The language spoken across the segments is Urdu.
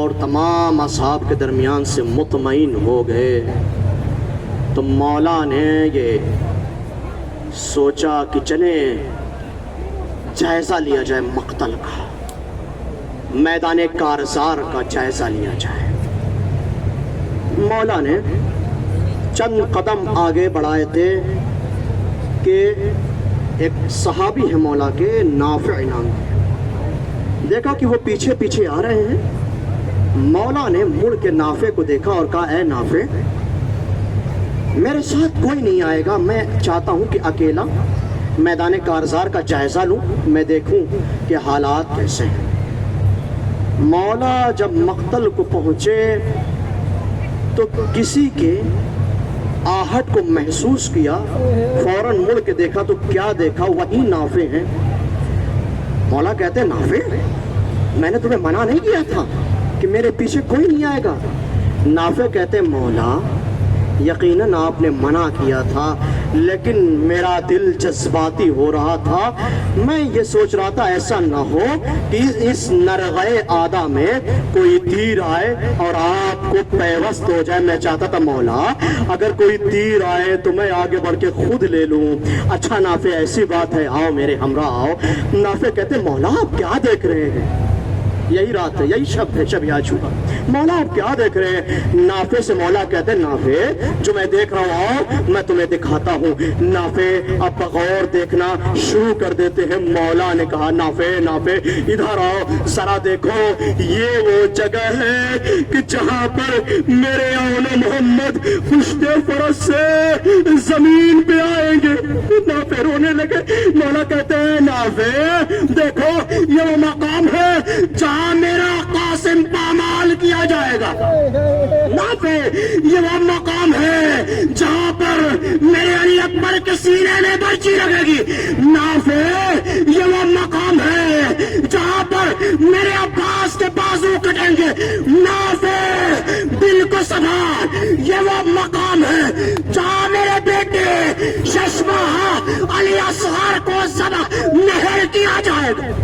اور تمام اصحاب کے درمیان سے مطمئن ہو گئے تو مولا نے یہ سوچا کہ چلیں جائزہ لیا جائے مقتل کا، میدان کارزار کا جائزہ لیا جائے۔ مولا نے چند قدم آگے بڑھائے تھے کہ ایک صحابی ہے مولا کے، نافع نام کے، دیکھا کہ وہ پیچھے پیچھے آ رہے ہیں۔ مولا نے مڑ کے نافع کو دیکھا اور کہا اے نافع، میرے ساتھ کوئی نہیں آئے گا، میں چاہتا ہوں کہ اکیلا میدان کارزار کا جائزہ لوں، میں دیکھوں کہ حالات کیسے ہیں۔ مولا جب مقتل کو پہنچے تو کسی کے آہٹ کو محسوس کیا، فوراً مڑ کے دیکھا تو کیا دیکھا، وہی نافع ہیں۔ مولا کہتے ہیں نافع، میں نے تمہیں منع نہیں کیا تھا کہ میرے پیچھے کوئی نہیں آئے گا؟ نافع کہتے ہیں مولا یقیناً آپ نے منع کیا تھا، لیکن میرا دل جذباتی ہو رہا تھا، میں یہ سوچ رہا تھا ایسا نہ ہو کہ اس نرغے آدھا میں کوئی تیر آئے اور آپ کو پیوست ہو جائے۔ میں چاہتا تھا مولا اگر کوئی تیر آئے تو میں آگے بڑھ کے خود لے لوں۔ اچھا نافع ایسی بات ہے، آؤ میرے ہمراہ آؤ۔ نافع کہتے مولا آپ کیا دیکھ رہے ہیں؟ یہی رات ہے، یہی شب ہے، شب یا چھپا۔ مولا آپ کیا دیکھ رہے ہیں؟ نافع سے مولا کہتے ہیں نافع جو میں دیکھ رہا ہوں میں تمہیں دکھاتا ہوں۔ نافع اب بغور دیکھنا شروع کر دیتے ہیں۔ مولا نے کہا نافع ادھر آؤ ذرا دیکھو، یہ وہ جگہ ہے کہ جہاں پر میرے آن محمد پشت فرس سے زمین پہ آئیں گے۔ نافع رونے لگے۔ مولا کہتے ہیں نافع دیکھو یہ وہ مقام ہے جہاں میرا قاسم پامال کیا جائے گا۔ نافع یہ وہ مقام ہے جہاں پر میرے علی اکبر کے سینے میں برچی لگے گی۔ نافع یہ وہ مقام ہے جہاں پر میرے عباس کے بازو کٹیں گے۔ نافع دل کو سنبھال، یہ وہ مقام ہے جہاں میرے بیٹے ششمہ علی اصغر کو ذبح نہر کیا جائے گا۔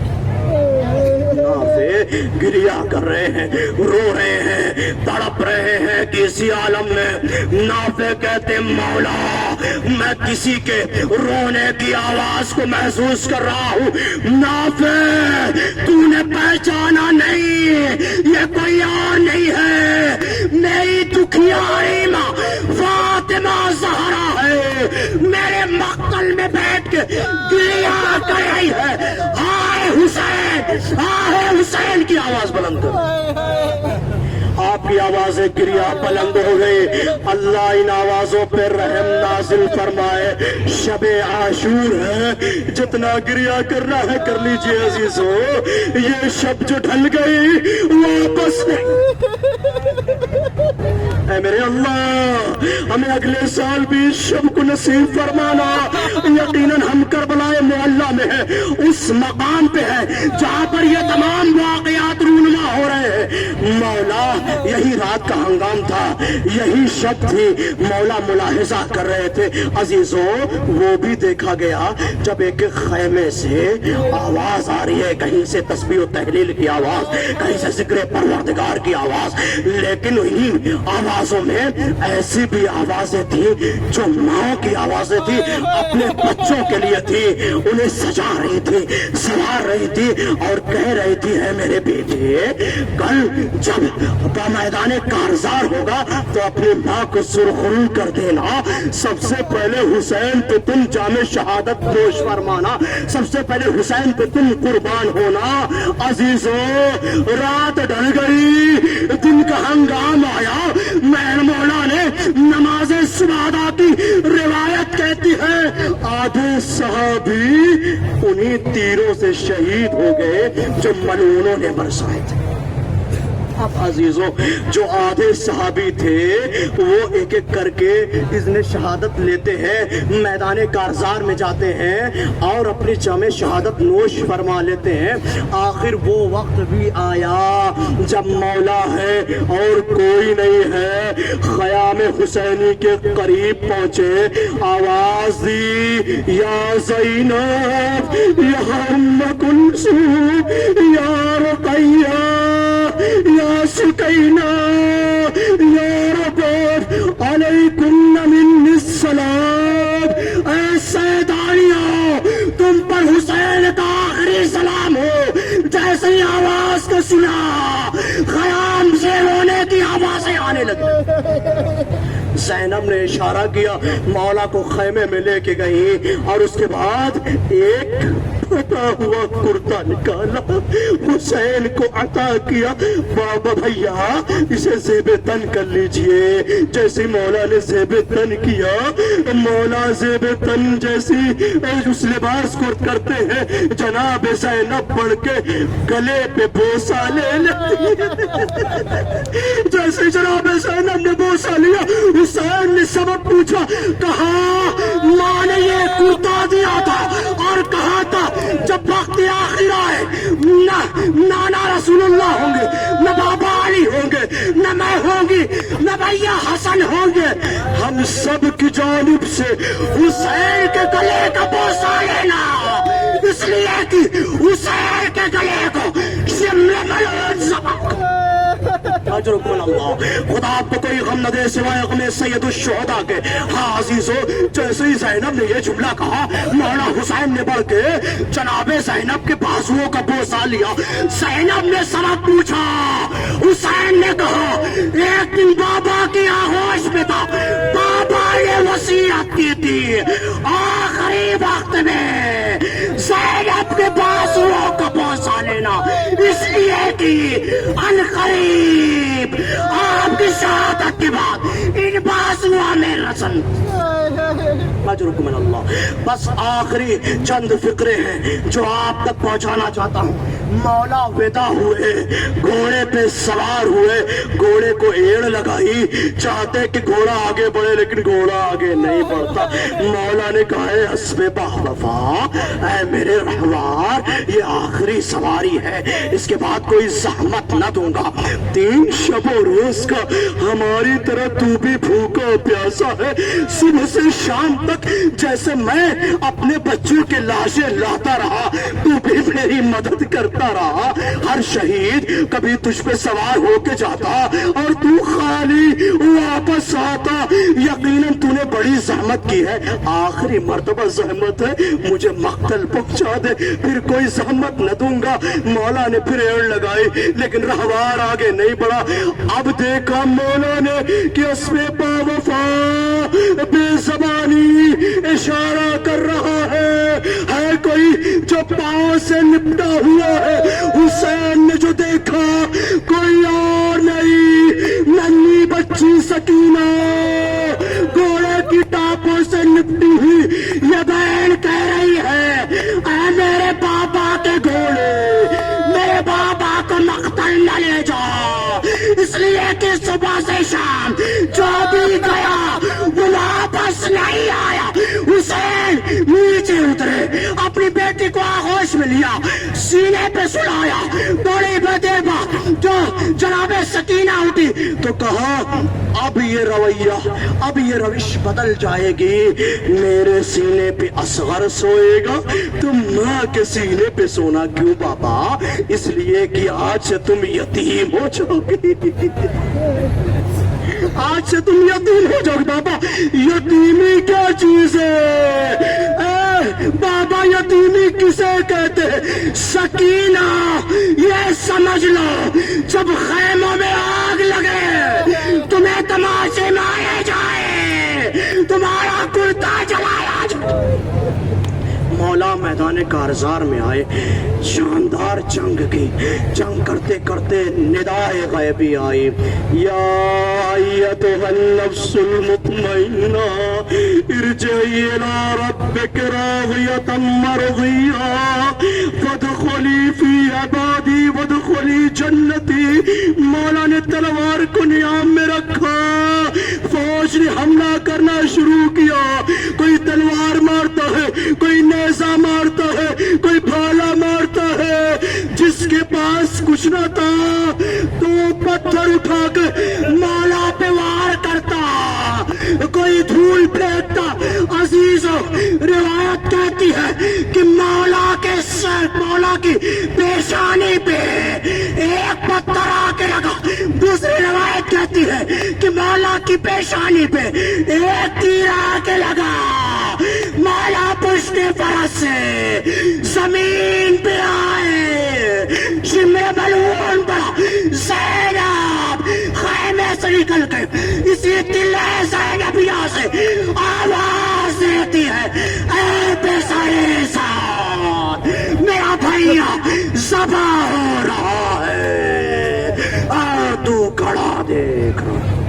نافع گریا کر رہے ہیں، رو رہے ہیں، تڑپ رہے ہیں کہ اسی عالم میں۔ نافع کہتے مولا میں کسی کے رونے کی آواز کو محسوس کر رہا ہوں۔ نافع تو نے پہچانا نہیں، یہ کوئی اور نہیں ہے، میری دکھیاری ماں فاطمہ زہرا ہے، میرے مقتل میں بیٹھ کے گریا کر رہی ہے۔ ہائے حسین، ہائے حسین کی آواز بلند کر۔ آپ کی آوازیں گریا بلند ہو گئی۔ اللہ ان آوازوں پہ رحم نازل فرمائے۔ شب عاشور ہے، جتنا گریا کرنا ہے کر لیجئے عزیزو، یہ شب جو ڈھل گئی واپس نہیں۔ اے میرے اللہ ہمیں اگلے سال بھی اس شب کو نصیب فرمانا۔ یقیناً ہم کربلا معلیٰ میں ہے، اس مقام پہ ہے جہاں پر یہ تمام واقعات رونما ہو رہے ہیں۔ مولا یہی رات کا ہنگام تھا، یہی شب تھی، مولا ملاحظہ کر رہے تھے۔ عزیزوں وہ بھی دیکھا گیا جب ایک خیمے سے آواز آ رہی ہے، کہیں سے تسبیح و تحلیل کی آواز، کہیں سے ذکر پروردگار کی آواز، لیکن انہی آوازوں میں ایسی بھی آوازیں تھیں جو ماں کی آوازیں تھیں، اپنے بچوں کے لیے تھی، انہیں سجا رہی تھی، سوار رہی تھی اور کہہ رہی تھی اے میرے بیٹے کل جب میدان کارزار ہوگا تو اپنی ماں کو سرخرو کر دینا، سب سے پہلے حسین پہ تم جام شہادت نوش فرمانا، سب سے پہلے حسین پہ تم قربان ہونا۔ عزیزوں رات ڈھل گئی، دن کا ہنگام آیا، مہر مولا نے نماز صبح ادا کی۔ روایت کہتی ہے آدھے صحابی انہی تیروں سے شہید ہو گئے جو ملعونوں نے برسائے تھے۔ اب عزیزوں جو آدھے صحابی تھے وہ ایک ایک کر کے اذن شہادت لیتے ہیں، میدان کارزار میں جاتے ہیں اور اپنی جام شہادت نوش فرما لیتے ہیں۔ آخر وہ وقت بھی آیا جب مولا ہے اور کوئی نہیں ہے، خیام حسینی کے قریب پہنچے، آواز دی یا زینب یا ام کلثوم یا رقیہ یا سکینہ یا رباب علیکم من السلام، اے سیدانیوں تم پر حسین کا آخری سلام ہو۔ جیسے ہی آواز کو سنا خیام سے رونے کی آوازیں آنے لگی۔ زینب نے اشارہ کیا، مولا کو خیمے میں لے کے گئی اور اس کے بعد ایک پھٹا ہوا کرتا نکالا، حسین کو عطا کیا۔ بابا بھیا اسے زیب تن کر لیجئے۔ جیسے مولا نے زیب تن کیا، مولا زیب تن جیسی اس لباس کو کرتے ہیں، جناب زینب بڑھ کے گلے پہ بوسہ لے لیتی ہے۔ جیسے جناب زینب نے بوسہ لیا، حسین نے سبب پوچھا، کہا ماں نے یہ کرتا دیا تھا اور کہا تھا جب وقت آخر آئے نہ نانا رسول اللہ ہوں گے، نہ بابا علی ہوں گے، نہ میں ہوں گی، نہ بھیا حسن ہوں گے، ہم سب کی جانب سے حسین کے گلے کا بوسہ لینا، اس لیے کہ حسین کے گلے کو شملے ملون سبق۔ اجرکم اللہ، خدا آپ کو کوئی غم نہ دے سوائے غم سید الشہداء کے۔ ہاں عزیزو، جیسے ہی زینب نے یہ جملہ کہا، مولا حسین نے بڑھ کے جناب زینب کے بازوؤں کا بوسہ لیا۔ زینب نے سبب پوچھا، حسین نے کہا ایک دن بابا کی آغوش میں تھا، بابا نے وصیت کی تھی آخری وقت میں زینب کے بازوؤں کا بوسہ لینا، اس لیے کہ عنقریب آپ کی شہادت کے بعد ان بازوؤں میں رسن۔ اجرکم اللہ۔ بس آخری چند فقرے ہیں جو آپ تک پہنچانا چاہتا ہوں۔ مولا ودا ہوئے، گھوڑے پہ سوار ہوئے، گھوڑے کو ایڑ لگائی، چاہتے کہ گھوڑا آگے بڑھے لیکن گھوڑا آگے نہیں بڑھتا۔ مولا نے کہا ہے حسب باوفا، اے میرے رہوار یہ آخری سواری ہے، اس کے بعد کوئی زحمت نہ دوں گا۔ 3 شب و روز کا ہماری طرح تو بھی بھوکا پیاسا ہے، صبح سے شام تک جیسے میں اپنے بچوں کے لاشیں لاتا رہا تو بھی میری مدد کرتا رہا۔ ہر شہید کبھی تجھ پہ سوار ہو کے جاتا اور تو خالی واپس آتا۔ یقیناً تو نے بڑی زحمت کی ہے، آخری مرتبہ زحمت ہے، مجھے مقتل پہنچا دے، پھر کوئی زحمت نہ دوں گا۔ مولا نے پھر ایڑ لگائی لیکن رہوار آگے نہیں بڑھا۔ اب دیکھا مولا نے کہ اسب باوفا بے زبانی اشارہ کر رہا ہے کوئی جو پاؤں سے لپٹا ہوا ہے۔ حسین نے جو دیکھا کوئی اور نہیں، ننھی بچی سکینہ گھوڑے کی ٹاپوں سے لپٹی ہوئی یہ بہن کہہ رہی ہے، اے میرے بابا کے گھوڑے، میرے بابا کو مقتل نہ لے جاؤ، اس لیے کہ صبح سے شام جو بھی گیا وہ واپس نہیں آیا۔ حسین نیچے اترے، اپنی بیٹی کو آغوش میں لیا، سینے پہ سلایا، بڑی بدیبا جو جناب سکینہ اٹھی تو کہا اب یہ رویہ، اب یہ روش بدل جائے گی، میرے سینے پہ اصغر سوئے گا، تم ماں کے سینے پہ سونا کیوں بابا؟ اس لیے کہ آج سے تم یتیم ہو جاؤ گی، آج سے تم یتیم ہو جاؤ گے بابا۔ یتیمی کیا چیز ہے بابا؟ یتیمی کسے کہتے ہیں؟ سکینہ یہ سمجھ لو جب خیموں میں آگ لگے، تمہیں تماشے مارے جائے، تمہارا کرتا جلایا جائے۔ مولا میدان کارزار میں آئے، شاندار جنگ کی، جنگ کرتے کرتے ندائے غیبی آئی، یا ایتھا النفس المطمئنہ ارجعی الی ربک راضیۃ مرضیہ فادخلی فی عبادی وادخلی جنتی۔ مولا نے تلوار کو نیام میں رکھا، فوج نے حملہ کرنا شروع کیا، کوئی تلوار مارتا ہے، کوئی نیزہ مارتا ہے، کوئی بھالا مارتا ہے، جس کے پاس کچھ نہ تھا تو پتھر اٹھا کے مولا پہ وار کرتا، کوئی دھول پھینکتا۔ عزیزو روایت کہتی ہے کہ مولا کی پیشانی پہ ایک پتھر آ کے کی پیشانی پہ ایک تیر آ کے لگا. مولا پشت فرس سے زمین پہ آئے. شمر بلون پڑا. زینب خیمے سے نکل کے اسی قلعہ زینبیہ سے آواز دیتی ہے, اے پسر سعد, میرا بھیا ذبح ہو رہا ہے, اور تو کھڑا دیکھ رہا.